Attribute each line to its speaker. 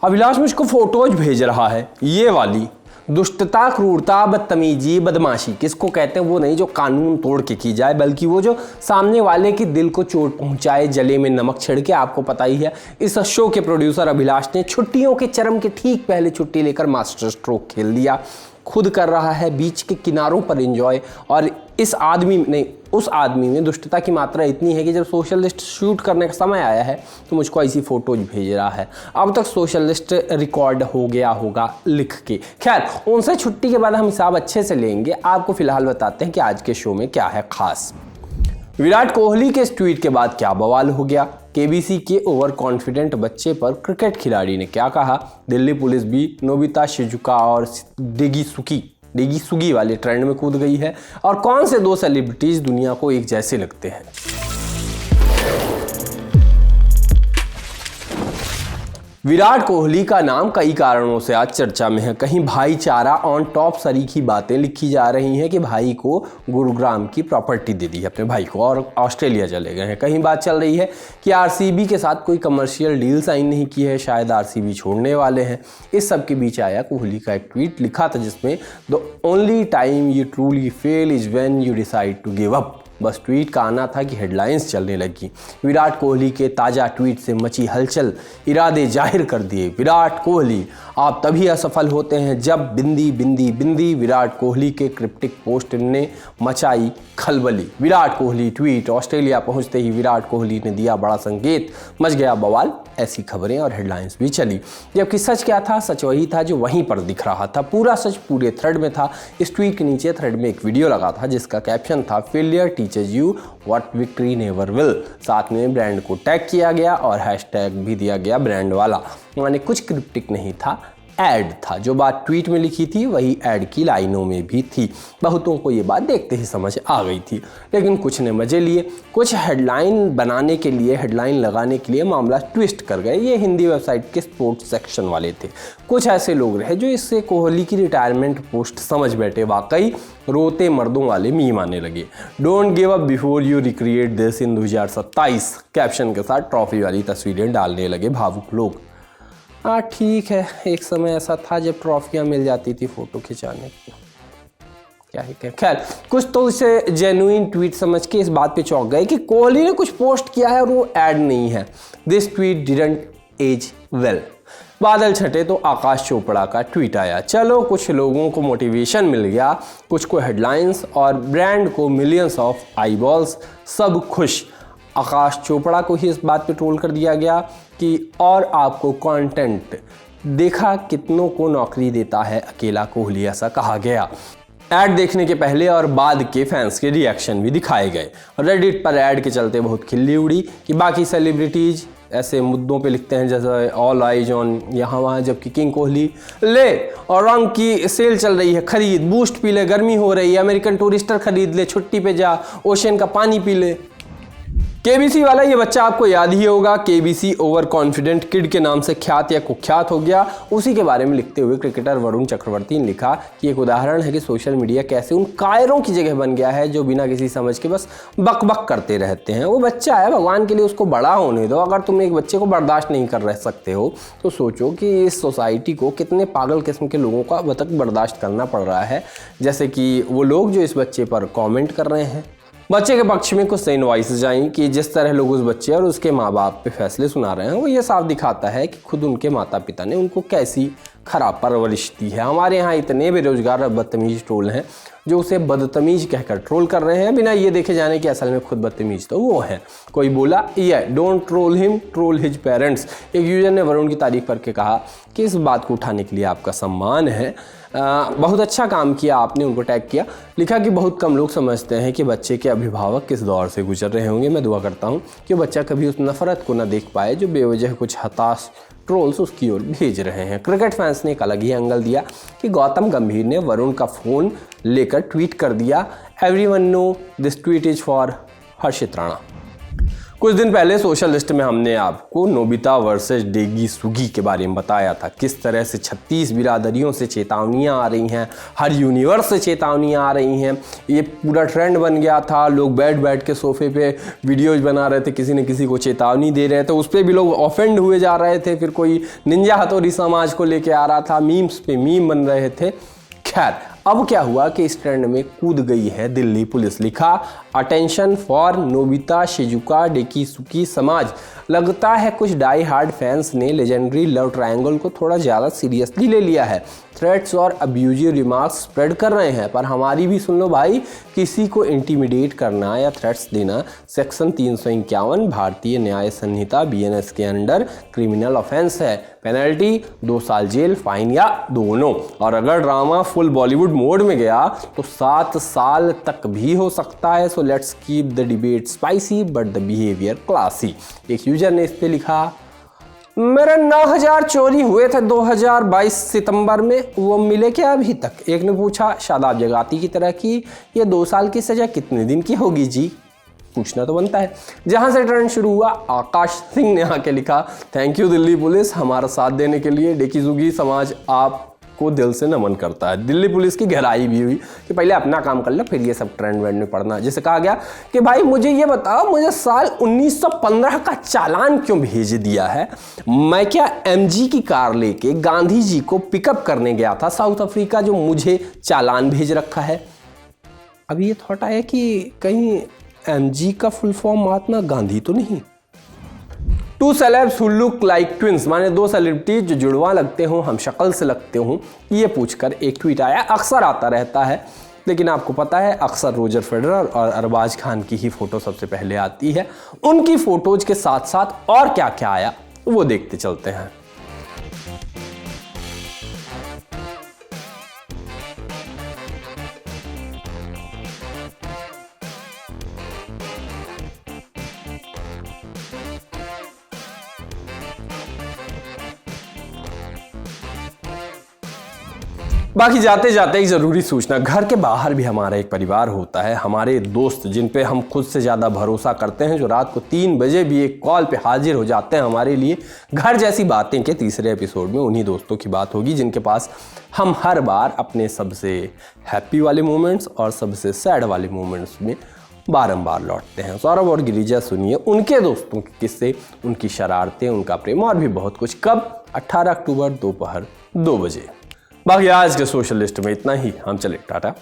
Speaker 1: अभिलाष मुझको फोटोज भेज रहा है, ये वाली दुष्टता, क्रूरता, बदतमीजी, बदमाशी किसको कहते हैं वो नहीं जो कानून तोड़ के की जाए, बल्कि वो जो सामने वाले के दिल को चोट पहुंचाए, जले में नमक छिड़के। आपको पता ही है इस शो के प्रोड्यूसर अभिलाष ने छुट्टियों के चरम के ठीक पहले छुट्टी लेकर मास्टर स्ट्रोक खेल दिया। खुद कर रहा है बीच के किनारों पर एंजॉय, और उस आदमी में दुष्टता की मात्रा इतनी है कि जब सोशलिस्ट शूट करने का समय आया है तो मुझको ऐसी फोटोज भेज रहा है। अब तक सोशलिस्ट रिकॉर्ड हो गया होगा लिख के। खैर, उनसे छुट्टी के बाद हम हिसाब अच्छे से लेंगे। आपको फिलहाल बताते हैं कि आज के शो में क्या है खास। विराट कोहली के इस ट्वीट के बाद क्या बवाल हो गया, केबीसी के ओवर कॉन्फिडेंट बच्चे पर क्रिकेट खिलाड़ी ने क्या कहा, दिल्ली पुलिस भी नोबिता शिजुका और डेगी वाले ट्रेंड में कूद गई है, और कौन से दो सेलिब्रिटीज दुनिया को एक जैसे लगते हैं। विराट कोहली का नाम कई कारणों से आज चर्चा में है। कहीं भाईचारा ऑन टॉप सरीखी बातें लिखी जा रही हैं कि भाई को गुरुग्राम की प्रॉपर्टी दे दी है अपने भाई को और ऑस्ट्रेलिया चले गए हैं। कहीं बात चल रही है कि आरसीबी के साथ कोई कमर्शियल डील साइन नहीं की है, शायद आरसीबी छोड़ने वाले हैं। इस सब के बीच आया कोहली का एक ट्वीट लिखा था जिसमें the only time you truly fail is when you decide to give up. बस ट्वीट का आना था कि हेडलाइंस चलने लगी। विराट कोहली के ताज़ा ट्वीट से मची हलचल, इरादे जाहिर कर दिए। विराट कोहली आप तभी असफल होते हैं जब बिंदी बिंदी बिंदी। विराट कोहली के क्रिप्टिक पोस्ट ने मचाई खलबली। विराट कोहली ट्वीट, ऑस्ट्रेलिया पहुंचते ही विराट कोहली ने दिया बड़ा संकेत, मच गया बवाल। ऐसी खबरें और हेडलाइंस भी चली, जबकि सच क्या था, सच वही था जो वहीं पर दिख रहा था। पूरा सच पूरे थ्रेड में था। इस ट्वीट के नीचे थ्रेड में एक वीडियो लगा था जिसका कैप्शन था failure teachers you what victory never will. साथ में ब्रांड को टैग किया गया और हैशटैग भी दिया गया ब्रांड वाला। माने कुछ क्रिप्टिक नहीं था, ऐड था। जो बात ट्वीट में लिखी थी वही ऐड की लाइनों में भी थी। बहुतों को ये बात देखते ही समझ आ गई थी, लेकिन कुछ ने मजे लिए। कुछ हेडलाइन बनाने के लिए, हेडलाइन लगाने के लिए मामला ट्विस्ट कर गए। ये हिंदी वेबसाइट के स्पोर्ट्स सेक्शन वाले थे। कुछ ऐसे लोग रहे जो इससे कोहली की रिटायरमेंट पोस्ट समझ बैठे। वाकई रोते मर्दों वाले मीम आने लगे। Don't give up before you recreate this in 2027 caption के साथ ट्रॉफी वाली तस्वीरें डालने लगे भावुक लोग। हाँ ठीक है, एक समय ऐसा था जब ट्रॉफियाँ मिल जाती थी फोटो खिंचाने की, क्या ही कहें। खैर, कुछ तो इसे जेन्युइन ट्वीट समझ के इस बात पे चौंक गए कि कोहली ने कुछ पोस्ट किया है और वो ऐड नहीं है। This tweet didn't age well. बादल छटे तो आकाश चोपड़ा का ट्वीट आया। चलो, कुछ लोगों को मोटिवेशन मिल गया, कुछ को हेडलाइंस और ब्रांड को मिलियंस ऑफ आईबॉल्स, सब खुश। आकाश चोपड़ा को ही इस बात पे ट्रोल कर दिया गया कि और आपको कंटेंट देखा कितनों को नौकरी देता है अकेला कोहली, ऐसा कहा गया। ऐड देखने के पहले और बाद के फैंस के रिएक्शन भी दिखाए गए। रेडिट पर ऐड के चलते बहुत खिल्ली उड़ी कि बाकी सेलिब्रिटीज ऐसे मुद्दों पे लिखते हैं जैसे ऑल आइज ऑन यहाँ वहाँ, जबकि किंग कोहली ले और रंग की सेल चल रही है, खरीद, बूस्ट पी ले, गर्मी हो रही है, अमेरिकन टूरिस्टर खरीद ले, छुट्टी पे जा, ओशन का पानी पी ले। केबीसी वाला ये बच्चा आपको याद ही होगा, केबीसी ओवर कॉन्फिडेंट किड के नाम से ख्यात या कुख्यात हो गया। उसी के बारे में लिखते हुए क्रिकेटर वरुण चक्रवर्ती ने लिखा कि एक उदाहरण है कि सोशल मीडिया कैसे उन कायरों की जगह बन गया है जो बिना किसी समझ के बस बक बक करते रहते हैं। वो बच्चा है, भगवान के लिए उसको बड़ा होने दो। अगर तुम एक बच्चे को बर्दाश्त नहीं कर रह सकते हो तो सोचो कि इस सोसाइटी को कितने पागल किस्म के लोगों को अब तक बर्दाश्त करना पड़ रहा है, जैसे कि वो लोग जो इस बच्चे पर कॉमेंट कर रहे हैं। बच्चे के पक्ष में कुछ सेन वॉइसेस आई कि जिस तरह लोग उस बच्चे और उसके माँ बाप पे फैसले सुना रहे हैं वो ये साफ दिखाता है कि खुद उनके माता पिता ने उनको कैसी खराब परवरिश दी है। हमारे यहाँ इतने बेरोजगार और बदतमीज ट्रोल हैं जो उसे बदतमीज कहकर ट्रोल कर रहे हैं बिना ये देखे जाने कि असल में खुद बदतमीज तो वो है। कोई बोला ये don't troll him, troll his parents. एक यूजर ने वरुण की तारीफ करके कहा कि इस बात को उठाने के लिए आपका सम्मान है, बहुत अच्छा काम किया आपने, उनको टैग किया। लिखा कि बहुत कम लोग समझते हैं कि बच्चे के अभिभावक किस दौर से गुजर रहे होंगे। मैं दुआ करता हूँ कि बच्चा कभी उस नफरत को न देख पाए जो बेवजह कुछ हताश ट्रोल्स उसकी ओर भेज रहे हैं। क्रिकेट फैंस ने एक अलग ही एंगल दिया कि गौतम गंभीर ने वरुण का फ़ोन लेकर ट्वीट कर दिया, everyone know this tweet is for Harshit Rana. कुछ दिन पहले सोशल लिस्ट में हमने आपको नोबिता वर्सेस डेगीसुगी के बारे में बताया था, किस तरह से 36 बिरादरियों से चेतावनियां आ रही हैं, हर यूनिवर्स से चेतावनियां आ रही हैं। ये पूरा ट्रेंड बन गया था, लोग बैठ के सोफे पे वीडियोज बना रहे थे, किसी न किसी को चेतावनी दे रहे थे, उस पर भी लोग ऑफेंड हुए जा रहे थे। फिर कोई निंजा हथौड़ी समाज को लेके आ रहा था, मीम्स पे मीम बन रहे थे। खैर, अब क्या हुआ कि इस ट्रेंड में कूद गई है दिल्ली पुलिस। लिखा, अटेंशन फॉर नोबिता शिजुका डेकीसुगी समाज। लगता है कुछ डाई हार्ड फैंस ने लेजेंडरी लव ट्रायंगल को थोड़ा ज़्यादा सीरियसली ले लिया है। थ्रेट्स और अब्यूजिव रिमार्क्स स्प्रेड कर रहे हैं, पर हमारी भी सुन लो भाई। किसी को इंटीमिडेट करना या थ्रेट्स देना सेक्शन 351 भारतीय न्याय संहिता BNS के अंडर क्रिमिनल ऑफेंस है। पेनल्टी 2 साल जेल, फाइन या दोनों। और अगर ड्रामा फुल बॉलीवुड मोड में गया तो 7 साल तक भी हो सकता है। So let's keep the debate spicy but the behaviour classy. एक यूजर ने इस पे लिखा, मेरे 9000 चोरी हुए थे 2022 सितंबर में, वो मिले क्या अभी तक? एक ने पूछा शादाब जगाती की तरह कि ये 2 साल की सजा कितने दिन की होगी जी? पूछना तो बनता है। जहां से ट्रेंड शुरू हुआ, आकाश सिंह ने आके लिखा, थैंक यू दिल्ली पुलिस हमारा साथ देने के लिए। डेकीसुगी समाज आपको दिल से नमन करता है। दिल्ली पुलिस की गहराई भी हुई कि पहले अपना काम कर लो, फिर ये सब ट्रेंड वेंड में पड़ना। जैसे कहा गया कि भाई मुझे ये बताओ, मुझे साल 1915 का चालान क्यों भेज दिया है? मैं क्या MG की कार लेके गांधी जी को पिकअप करने गया था साउथ अफ्रीका, जो मुझे चालान भेज रखा है? अभी ये थॉट आया कि कहीं MG का फुल फॉर्म महात्मा गांधी तो नहीं? 2 celebs who look like twins, माने 2 सेलिब्रिटीज जो जुड़वा लगते हों, हम शक्ल से लगते हों, ये पूछकर एक ट्वीट आया। अक्सर आता रहता है, लेकिन आपको पता है अक्सर रोजर फेडरर और अरबाज खान की ही फोटो सबसे पहले आती है। उनकी फोटोज के साथ साथ और क्या क्या आया वो देखते चलते हैं। बाकी जाते जाते एक ज़रूरी सूचना, घर के बाहर भी हमारा एक परिवार होता है, हमारे दोस्त जिन पे हम खुद से ज़्यादा भरोसा करते हैं, जो रात को 3 बजे भी एक कॉल पे हाजिर हो जाते हैं हमारे लिए। घर जैसी बातें के तीसरे एपिसोड में उन्हीं दोस्तों की बात होगी जिनके पास हम हर बार अपने सबसे हैप्पी वाले मोमेंट्स और सबसे सैड वाले मोमेंट्स में बारंबार लौटते हैं। सौरभ और गिरिजा सुनिए उनके दोस्तों के किस्से, उनकी शरारतें, उनका प्रेम और भी बहुत कुछ। कब? 18 अक्टूबर दोपहर 2 बजे। बाकी आज के सोशल लिस्ट में इतना ही। हम चले, टाटा।